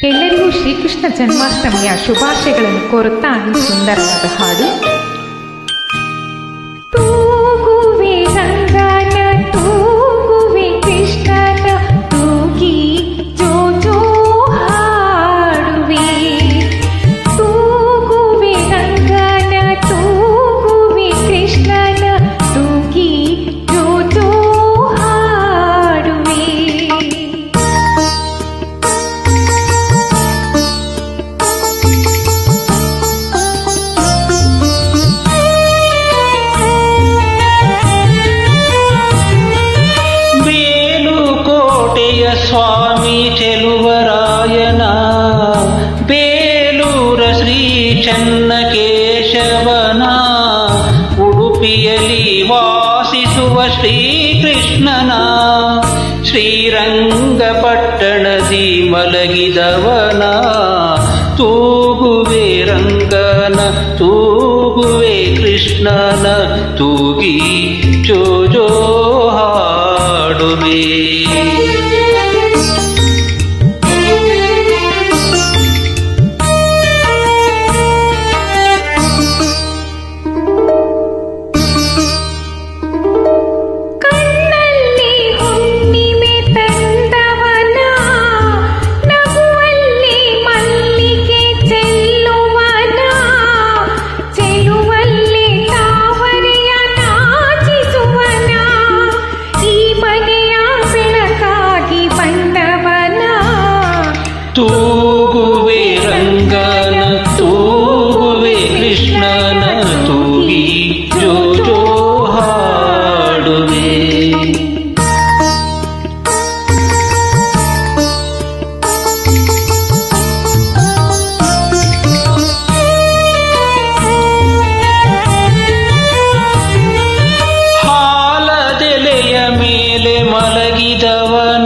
ಎಲ್ಲರಿಗೂ ಶ್ರೀಕೃಷ್ಣ ಜನ್ಮಾಷ್ಟಮಿಯ ಶುಭಾಶಯಗಳನ್ನು ಕೋರುತ್ತಾ ಈ ಸುಂದರವಾದ ಹಾಡು. ತೂಗುವೆ ರಂಗನ ತೂಗುವೆ ಕೃಷ್ಣನ ತೂಗಿ ಜೋ ಜೋ ಹಾಡುವೆ. ತೂಗುವೆ ರಂಗನ ತೂಗುವೆ ಕೃಷ್ಣನ ತೂಗಿ ಜೋ ಜೋ ಹಾಡುವೆ. ಸ್ವಾಮಿ ಚೆಲುವರಾಯನ ಬೇಲೂರ ಶ್ರೀ ಚನ್ನಕೇಶವನ ಉಡುಪಿಯಲ್ಲಿ ವಾಸಿಸುವ ಶ್ರೀಕೃಷ್ಣನ ಶ್ರೀರಂಗಪಟ್ಟಣದಿ ಮಲಗಿದವನ ತೂಗುವೆ ರಂಗನ ತೂಗುವೆ ಕೃಷ್ಣನ ತೂಗಿ ಜೋ ಜೋ ಹಾಡುವೆ. ತೂಗುವೆ ರಂಗನ ತೂಗುವೆ ಕೃಷ್ಣನ ತೂಗಿ ಜೋ ಜೋ ಹಾಡುವೆ. ಹಾಲದೆಲೆಯ ಮೇಲೆ ಮಲಗಿದವನ